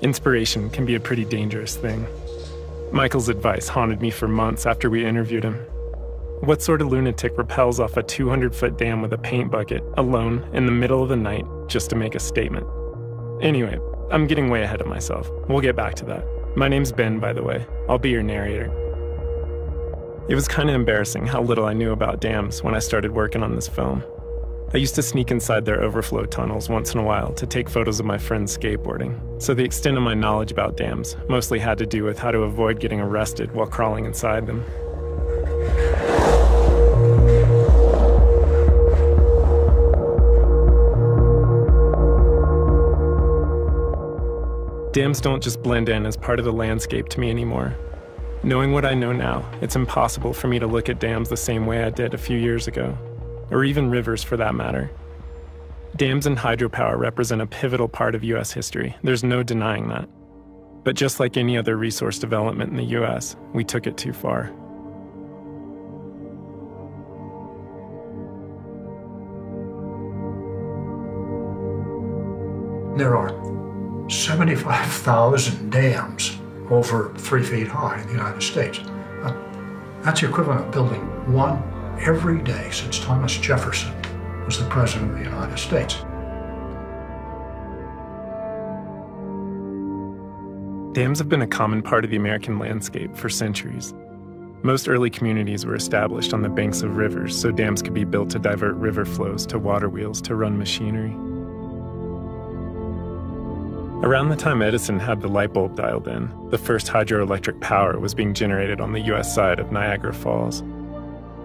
Inspiration can be a pretty dangerous thing. Michael's advice haunted me for months after we interviewed him. What sort of lunatic rappels off a 200-foot dam with a paint bucket, alone, in the middle of the night, just to make a statement? Anyway, I'm getting way ahead of myself. We'll get back to that. My name's Ben, by the way. I'll be your narrator. It was kind of embarrassing how little I knew about dams when I started working on this film. I used to sneak inside their overflow tunnels once in a while to take photos of my friends skateboarding, so the extent of my knowledge about dams mostly had to do with how to avoid getting arrested while crawling inside them. Dams don't just blend in as part of the landscape to me anymore. Knowing what I know now, it's impossible for me to look at dams the same way I did a few years ago, or even rivers for that matter. Dams and hydropower represent a pivotal part of U.S. history. There's no denying that. But just like any other resource development in the U.S., we took it too far. There are 75,000 dams over 3 feet high in the United States. That's the equivalent of building one every day since Thomas Jefferson was the President of the United States. Dams have been a common part of the American landscape for centuries. Most early communities were established on the banks of rivers, so dams could be built to divert river flows to water wheels to run machinery. Around the time Edison had the light bulb dialed in, the first hydroelectric power was being generated on the U.S. side of Niagara Falls.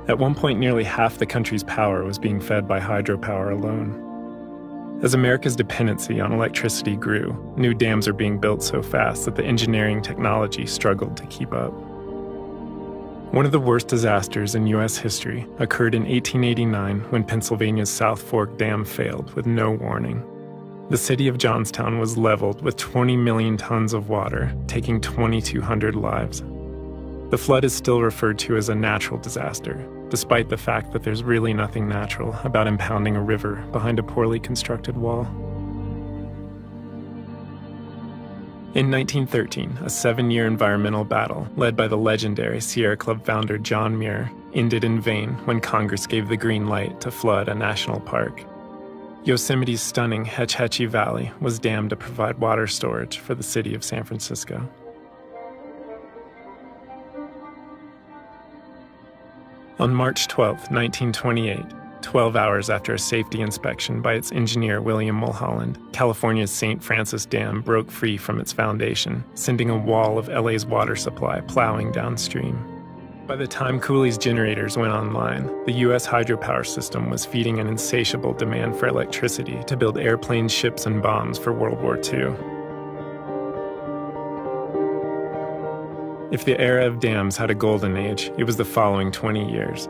At one point, nearly half the country's power was being fed by hydropower alone. As America's dependency on electricity grew, new dams are being built so fast that the engineering technology struggled to keep up. One of the worst disasters in U.S. history occurred in 1889 when Pennsylvania's South Fork Dam failed with no warning. The city of Johnstown was leveled with 20 million tons of water, taking 2,200 lives. The flood is still referred to as a natural disaster, despite the fact that there's really nothing natural about impounding a river behind a poorly constructed wall. In 1913, a 7-year environmental battle led by the legendary Sierra Club founder John Muir ended in vain when Congress gave the green light to flood a national park. Yosemite's stunning Hetch Hetchy Valley was dammed to provide water storage for the city of San Francisco. On March 12, 1928, 12 hours after a safety inspection by its engineer William Mulholland, California's St. Francis Dam broke free from its foundation, sending a wall of LA's water supply plowing downstream. By the time Cooley's generators went online, the U.S. hydropower system was feeding an insatiable demand for electricity to build airplanes, ships, and bombs for World War II. If the era of dams had a golden age, it was the following 20 years.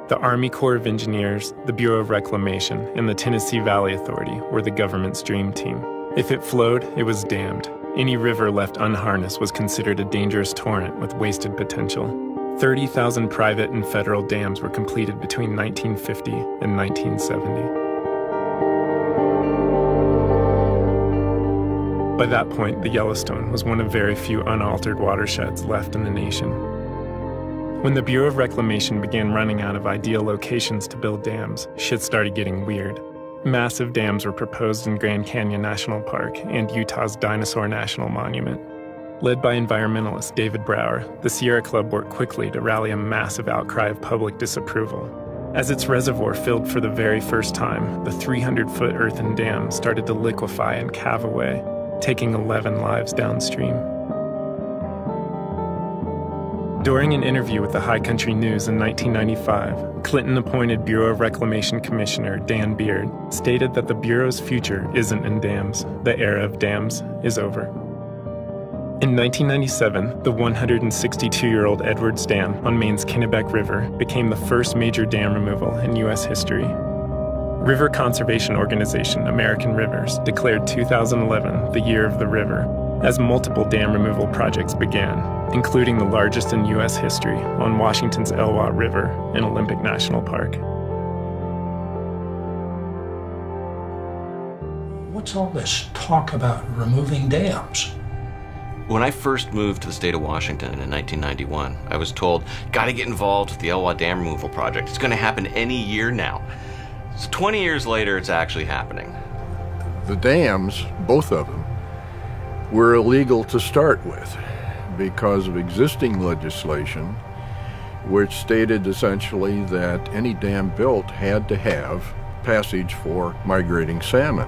The Army Corps of Engineers, the Bureau of Reclamation, and the Tennessee Valley Authority were the government's dream team. If it flowed, it was dammed. Any river left unharnessed was considered a dangerous torrent with wasted potential. 30,000 private and federal dams were completed between 1950 and 1970. By that point, the Yellowstone was one of very few unaltered watersheds left in the nation. When the Bureau of Reclamation began running out of ideal locations to build dams, shit started getting weird. Massive dams were proposed in Grand Canyon National Park and Utah's Dinosaur National Monument. Led by environmentalist David Brower, the Sierra Club worked quickly to rally a massive outcry of public disapproval. As its reservoir filled for the very first time, the 300-foot earthen dam started to liquefy and calve away, taking 11 lives downstream. During an interview with the High Country News in 1995, Clinton-appointed Bureau of Reclamation Commissioner Dan Beard stated that the Bureau's future isn't in dams. The era of dams is over. In 1997, the 162-year-old Edwards Dam on Maine's Kennebec River became the first major dam removal in U.S. history. River conservation organization American Rivers declared 2011 the Year of the River, as multiple dam removal projects began, including the largest in U.S. history on Washington's Elwha River in Olympic National Park. What's all this talk about removing dams? When I first moved to the state of Washington in 1991, I was told, gotta get involved with the Elwha Dam removal project. It's gonna happen any year now. So 20 years later, it's actually happening. The dams, both of them, were illegal to start with because of existing legislation which stated essentially that any dam built had to have passage for migrating salmon.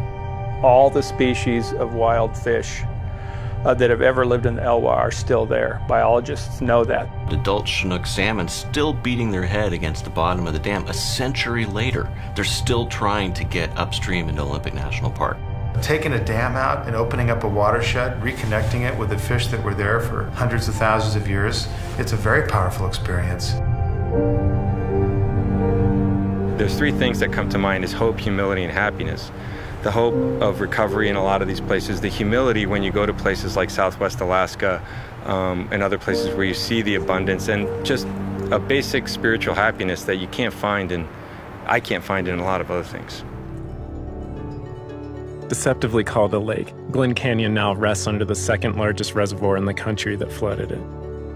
All the species of wild fish that have ever lived in the Elwha are still there. Biologists know that. Adult Chinook salmon still beating their head against the bottom of the dam a century later. They're still trying to get upstream into Olympic National Park. Taking a dam out and opening up a watershed, reconnecting it with the fish that were there for hundreds of thousands of years, it's a very powerful experience. There's three things that come to mind is hope, humility, and happiness. The hope of recovery in a lot of these places, the humility when you go to places like Southwest Alaska and other places where you see the abundance, and just a basic spiritual happiness that you can't find in, I can't find in a lot of other things. Deceptively called a lake, Glen Canyon now rests under the second largest reservoir in the country that flooded it.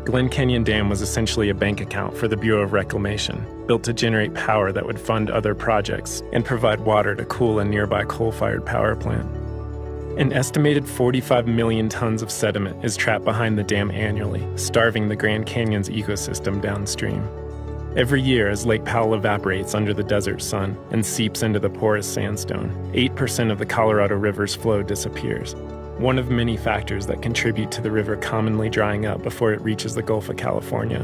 Glen Canyon Dam was essentially a bank account for the Bureau of Reclamation, built to generate power that would fund other projects and provide water to cool a nearby coal-fired power plant. An estimated 45 million tons of sediment is trapped behind the dam annually, starving the Grand Canyon's ecosystem downstream. Every year, as Lake Powell evaporates under the desert sun and seeps into the porous sandstone, 8% of the Colorado River's flow disappears, one of many factors that contribute to the river commonly drying up before it reaches the Gulf of California.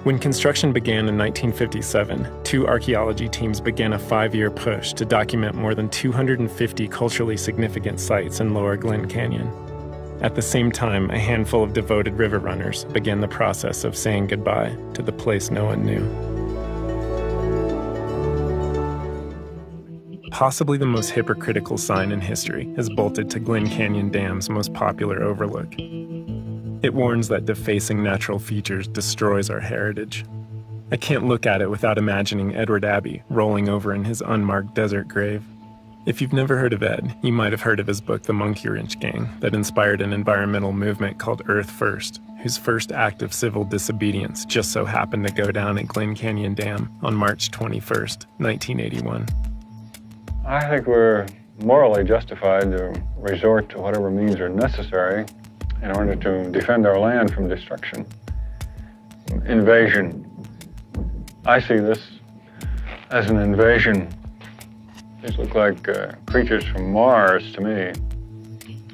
When construction began in 1957, two archaeology teams began a 5-year push to document more than 250 culturally significant sites in Lower Glen Canyon. At the same time, a handful of devoted river runners began the process of saying goodbye to the place no one knew. Possibly the most hypocritical sign in history is bolted to Glen Canyon Dam's most popular overlook. It warns that defacing natural features destroys our heritage. I can't look at it without imagining Edward Abbey rolling over in his unmarked desert grave. If you've never heard of Ed, you might have heard of his book The Monkey Wrench Gang that inspired an environmental movement called Earth First, whose first act of civil disobedience just so happened to go down at Glen Canyon Dam on March 21st, 1981. I think we're morally justified to resort to whatever means are necessary in order to defend our land from destruction. Invasion. I see this as an invasion. These look like creatures from Mars to me.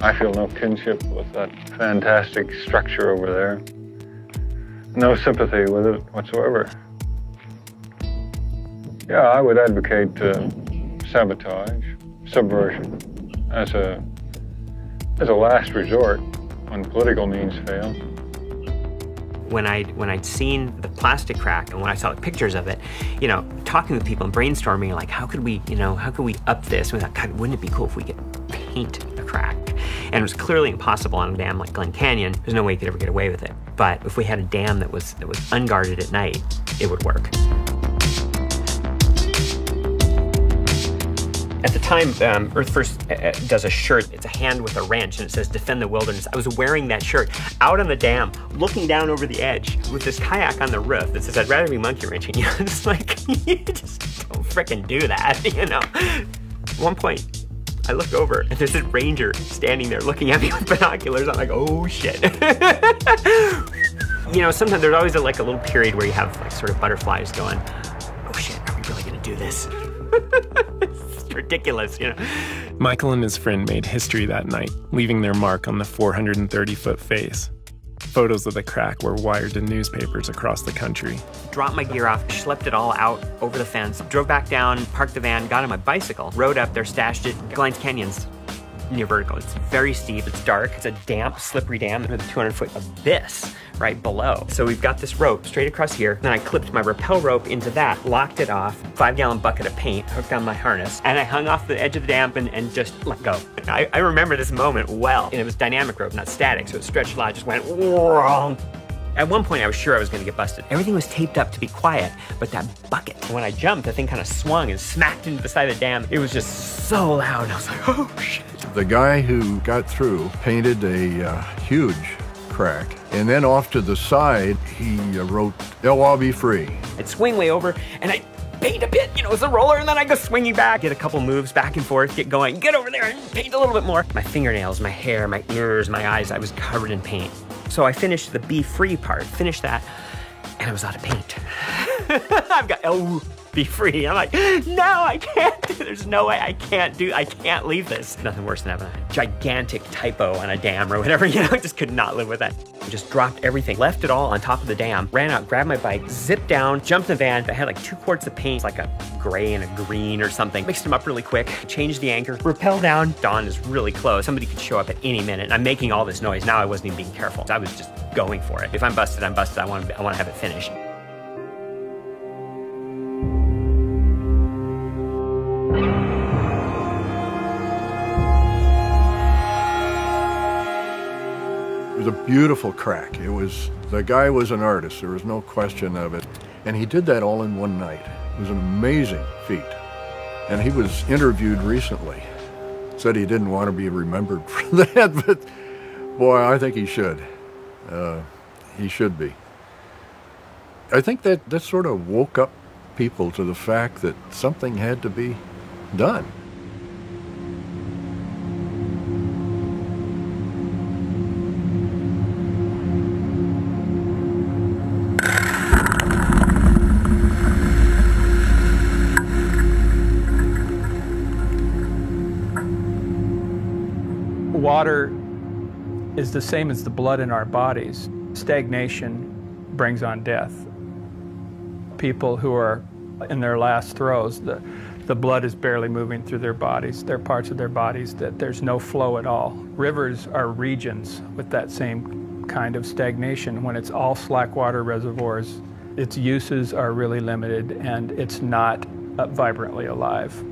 I feel no kinship with that fantastic structure over there. No sympathy with it whatsoever. Yeah, I would advocate sabotage, subversion, as a last resort when political means fail. When I'd seen the plastic crack and when I saw the pictures of it, you know, talking with people and brainstorming, like, how could we up this? And we thought, God, wouldn't it be cool if we could paint a crack? And it was clearly impossible on a dam like Glen Canyon. There's no way you could ever get away with it. But if we had a dam that was unguarded at night, it would work. At the time, Earth First does a shirt. It's a hand with a wrench, and it says, "Defend the Wilderness." I was wearing that shirt out on the dam, looking down over the edge with this kayak on the roof that says, "I'd rather be monkey wrenching." You know, it's like, you just don't frickin' do that, you know? At one point, I look over, and there's this ranger standing there looking at me with binoculars. I'm like, oh, shit. You know, sometimes there's always a little period where you have sort of butterflies going, oh, shit, are we really gonna do this? Ridiculous, you know. Michael and his friend made history that night, leaving their mark on the 430-foot face. Photos of the crack were wired to newspapers across the country. Dropped my gear off, schlepped it all out over the fence, drove back down, parked the van, got on my bicycle, rode up there, stashed it. Glen Canyon's near vertical. It's very steep, it's dark, it's a damp, slippery dam with a 200-foot abyss right below. So we've got this rope straight across here, then I clipped my rappel rope into that, locked it off, 5-gallon bucket of paint, hooked on my harness, and I hung off the edge of the dam and just let go. I remember this moment well, and it was dynamic rope, not static, so it stretched a lot, just went, whoa. At one point, I was sure I was going to get busted. Everything was taped up to be quiet, but that bucket, when I jumped, the thing kind of swung and smacked into the side of the dam. It was just so loud. I was like, oh, shit. The guy who got through painted a huge crack, and then off to the side, he wrote, "Elwha be free." I'd swing way over, and I'd paint a bit, it's a roller, and then I go swinging back, get a couple moves back and forth, get going, get over there and paint a little bit more. My fingernails, my hair, my ears, my eyes, I was covered in paint. So I finished the be free part, finished that, and I was out of paint. I've got, oh, be free. I'm like, no, I can't. There's no way I can't leave this. Nothing worse than having a gigantic typo on a dam or whatever, I just could not live with that. I just dropped everything, left it all on top of the dam, ran out, grabbed my bike, zipped down, jumped in the van. I had like 2 quarts of paint, like a gray and a green or something. Mixed them up really quick, changed the anchor, rappel down. Dawn is really close. Somebody could show up at any minute. And I'm making all this noise. Now I wasn't even being careful. I was just going for it. If I'm busted, I'm busted. I want to have it finished. It was a beautiful crack. The guy was an artist, there was no question of it. And he did that all in one night. It was an amazing feat. And he was interviewed recently. Said he didn't want to be remembered for that, but boy, I think he should. He should be. I think that sort of woke up people to the fact that something had to be done. Water is the same as the blood in our bodies. Stagnation brings on death. People who are in their last throes, the blood is barely moving through their bodies. There are parts of their bodies that there's no flow at all. Rivers are regions with that same kind of stagnation. When it's all slack water reservoirs, its uses are really limited and it's not vibrantly alive.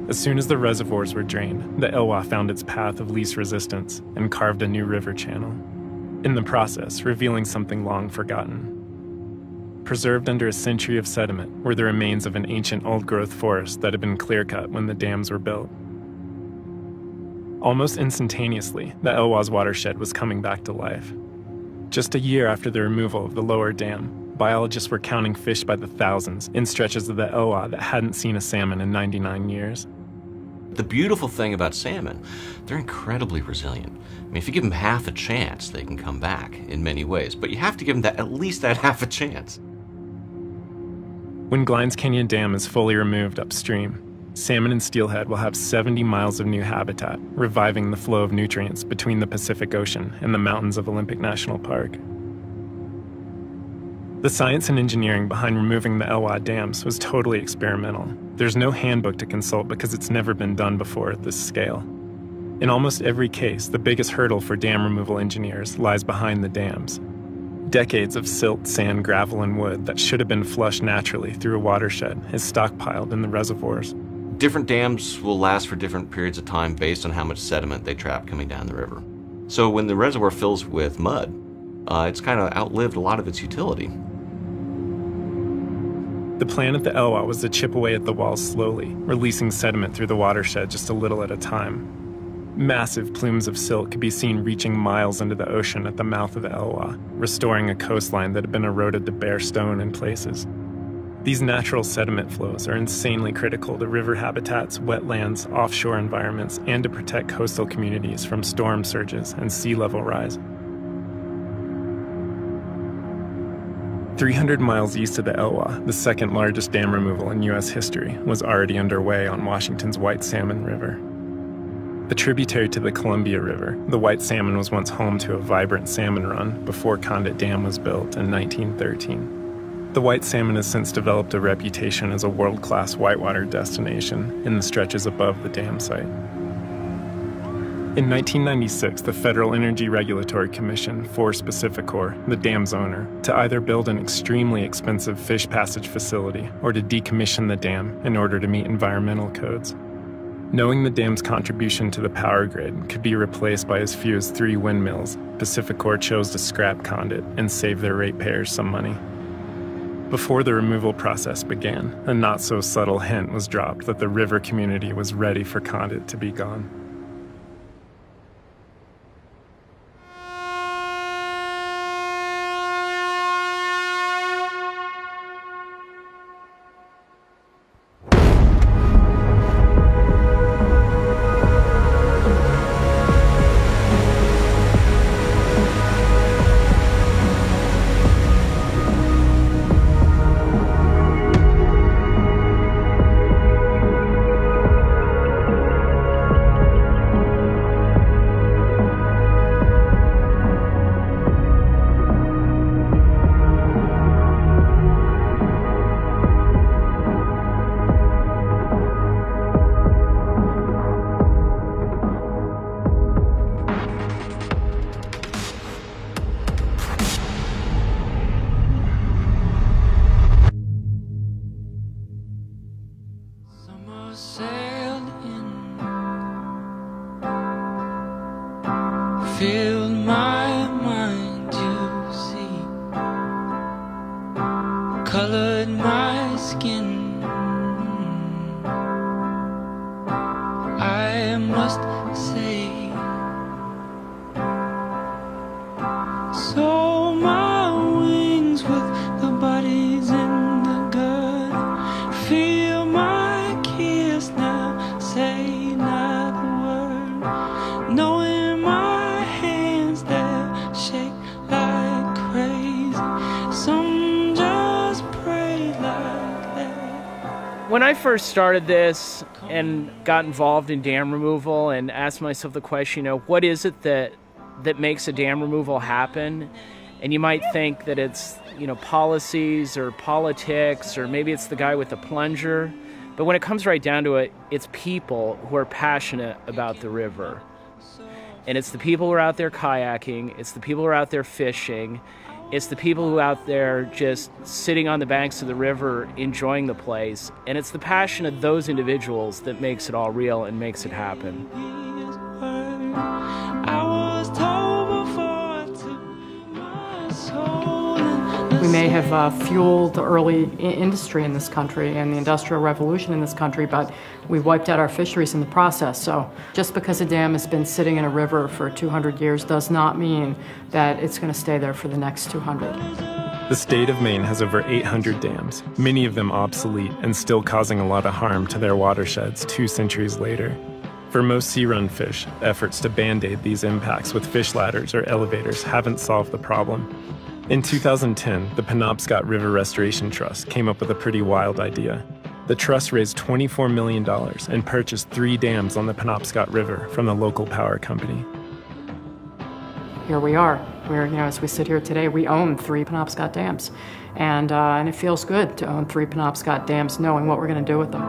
As soon as the reservoirs were drained, the Elwha found its path of least resistance and carved a new river channel, in the process revealing something long forgotten. Preserved under a century of sediment were the remains of an ancient old-growth forest that had been clear-cut when the dams were built. Almost instantaneously, the Elwha's watershed was coming back to life. Just a year after the removal of the lower dam, biologists were counting fish by the thousands in stretches of the Elwha that hadn't seen a salmon in 99 years. The beautiful thing about salmon, they're incredibly resilient. I mean, if you give them half a chance, they can come back in many ways, but you have to give them at least that half a chance. When Glines Canyon Dam is fully removed upstream, salmon and steelhead will have 70 miles of new habitat, reviving the flow of nutrients between the Pacific Ocean and the mountains of Olympic National Park. The science and engineering behind removing the Elwha dams was totally experimental. There's no handbook to consult because it's never been done before at this scale. In almost every case, the biggest hurdle for dam removal engineers lies behind the dams. Decades of silt, sand, gravel, and wood that should have been flushed naturally through a watershed is stockpiled in the reservoirs. Different dams will last for different periods of time based on how much sediment they trap coming down the river. So when the reservoir fills with mud, it's kind of outlived a lot of its utility. The plan at the Elwha was to chip away at the walls slowly, releasing sediment through the watershed just a little at a time. Massive plumes of silt could be seen reaching miles into the ocean at the mouth of the Elwha, restoring a coastline that had been eroded to bare stone in places. These natural sediment flows are insanely critical to river habitats, wetlands, offshore environments, and to protect coastal communities from storm surges and sea level rise. 300 miles east of the Elwha, the second largest dam removal in U.S. history, was already underway on Washington's White Salmon River. The tributary to the Columbia River, the White Salmon was once home to a vibrant salmon run before Condit Dam was built in 1913. The White Salmon has since developed a reputation as a world-class whitewater destination in the stretches above the dam site. In 1996, the Federal Energy Regulatory Commission forced Pacificor, the dam's owner, to either build an extremely expensive fish passage facility or to decommission the dam in order to meet environmental codes. Knowing the dam's contribution to the power grid could be replaced by as few as 3 windmills, PacifiCorp chose to scrap Condit and save their ratepayers some money. Before the removal process began, a not-so-subtle hint was dropped that the river community was ready for Condit to be gone. Filled my mind to see, colored my skin. I must say, so my wings with the bodies in the gut, feel my kiss now, say not a word, knowing my shake like crazy. Some just pray like that. When I first started this and got involved in dam removal and asked myself the question, what is it that makes a dam removal happen? And you might think that it's, policies or politics, or maybe it's the guy with the plunger. But when it comes right down to it, it's people who are passionate about the river. And it's the people who are out there kayaking, it's the people who are out there fishing, it's the people who are out there just sitting on the banks of the river enjoying the place. And it's the passion of those individuals that makes it all real and makes it happen. We may have fueled the early industry in this country and the Industrial Revolution in this country, but we wiped out our fisheries in the process. So just because a dam has been sitting in a river for 200 years does not mean that it's going to stay there for the next 200. The state of Maine has over 800 dams, many of them obsolete and still causing a lot of harm to their watersheds 2 centuries later. For most sea-run fish, efforts to band-aid these impacts with fish ladders or elevators haven't solved the problem. In 2010, the Penobscot River Restoration Trust came up with a pretty wild idea. The trust raised $24 million and purchased 3 dams on the Penobscot River from the local power company. Here we are. As we sit here today, we own 3 Penobscot dams. And it feels good to own 3 Penobscot dams, knowing what we're going to do with them.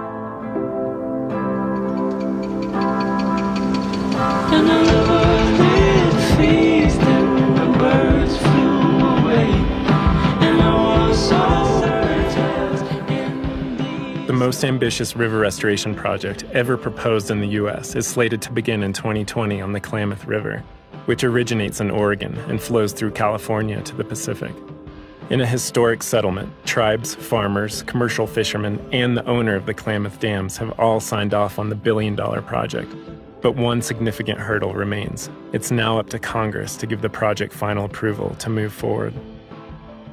And the river did feast and the birds flew away, and I was so The most ambitious river restoration project ever proposed in the U.S. is slated to begin in 2020 on the Klamath River, which originates in Oregon and flows through California to the Pacific. In a historic settlement, tribes, farmers, commercial fishermen, and the owner of the Klamath Dams have all signed off on the billion-dollar project. But one significant hurdle remains. It's now up to Congress to give the project final approval to move forward.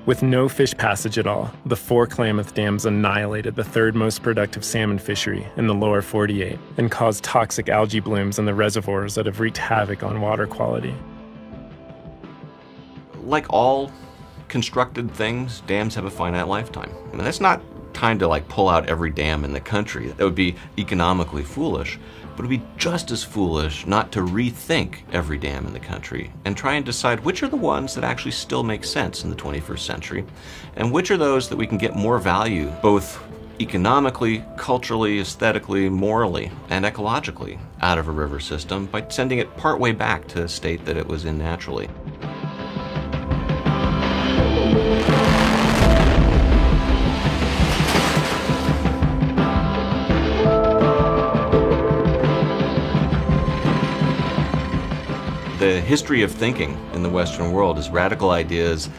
With no fish passage at all, the 4 Klamath Dams annihilated the 3rd most productive salmon fishery in the lower 48 and caused toxic algae blooms in the reservoirs that have wreaked havoc on water quality. Like all constructed things, dams have a finite lifetime. I mean, that's not time to pull out every dam in the country. That would be economically foolish. But it would be just as foolish not to rethink every dam in the country and try and decide which are the ones that actually still make sense in the 21st century, and which are those that we can get more value, both economically, culturally, aesthetically, morally, and ecologically out of a river system by sending it partway back to the state that it was in naturally. The history of thinking in the Western world is radical ideas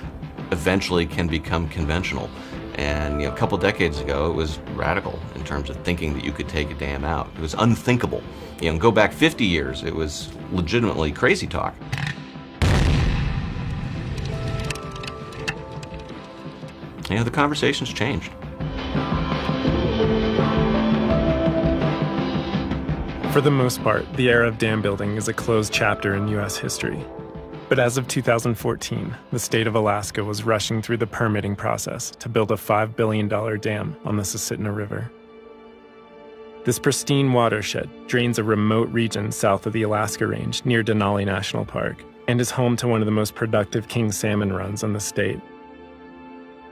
eventually can become conventional. And a couple decades ago, it was radical in terms of thinking that you could take a dam out. It was unthinkable. Go back 50 years, it was legitimately crazy talk. The conversation's changed. For the most part, the era of dam building is a closed chapter in U.S. history. But as of 2014, the state of Alaska was rushing through the permitting process to build a $5 billion dam on the Susitna River. This pristine watershed drains a remote region south of the Alaska Range near Denali National Park and is home to one of the most productive king salmon runs in the state.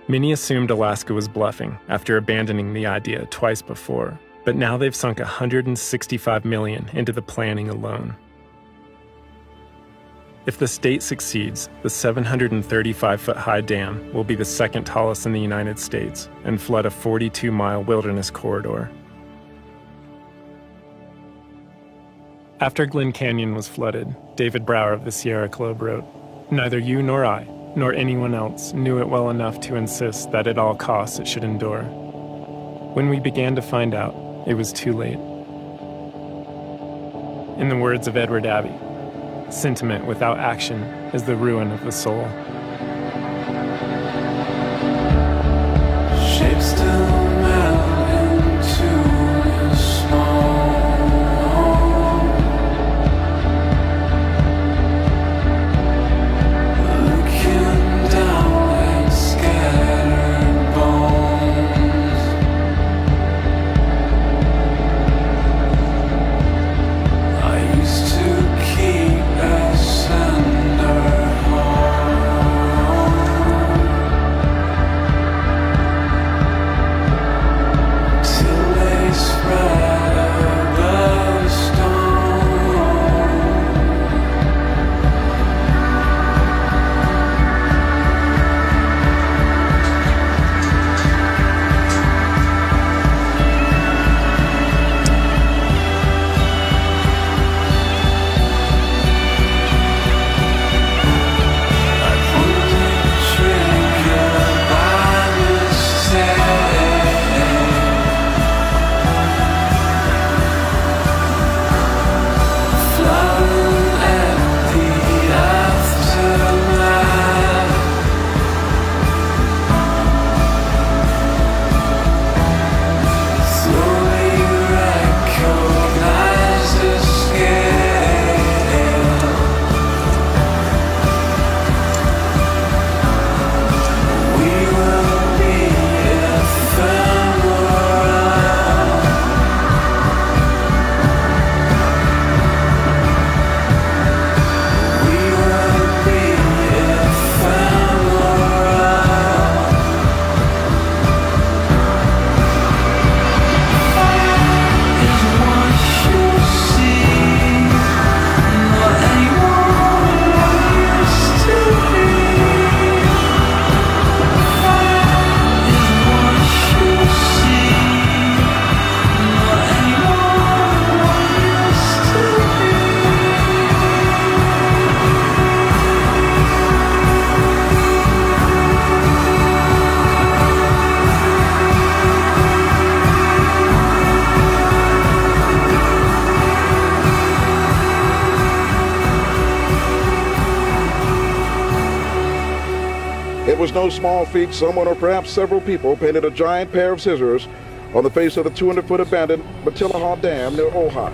Many assumed Alaska was bluffing after abandoning the idea twice before, but now they've sunk $165 million into the planning alone. If the state succeeds, the 735-foot-high dam will be the second tallest in the United States and flood a 42-mile wilderness corridor. After Glen Canyon was flooded, David Brower of the Sierra Club wrote, "Neither you nor I, nor anyone else, knew it well enough to insist that at all costs it should endure. When we began to find out, it was too late." In the words of Edward Abbey, "Sentiment without action is the ruin of the soul." Shapes still melt into the snow. Looking down at scattered bones. I used to keep It was no small feat. Someone or perhaps several people painted a giant pair of scissors on the face of the 200-foot abandoned Matilahaw Dam near Ojai.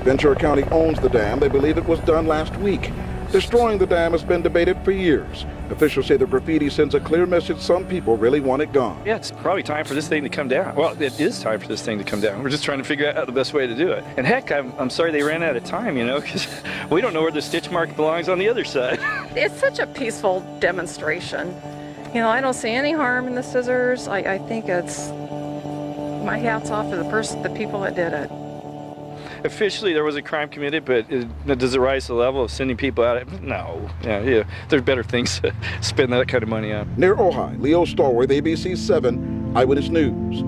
Ventura County owns the dam. They believe it was done last week. Destroying the dam has been debated for years. Officials say the graffiti sends a clear message some people really want it gone. Yeah, it's probably time for this thing to come down. Well, it is time for this thing to come down. We're just trying to figure out the best way to do it. And heck, I'm sorry they ran out of time, you know, because we don't know where the stitch mark belongs on the other side. It's such a peaceful demonstration. You know, I don't see any harm in the scissors. I think it's, my hat's off to the people that did it. Officially, there was a crime committed, but does it rise to the level of sending people out? No. Yeah, there's better things to spend that kind of money on. Near Ojai, Leo Stallworth, ABC 7 Eyewitness News.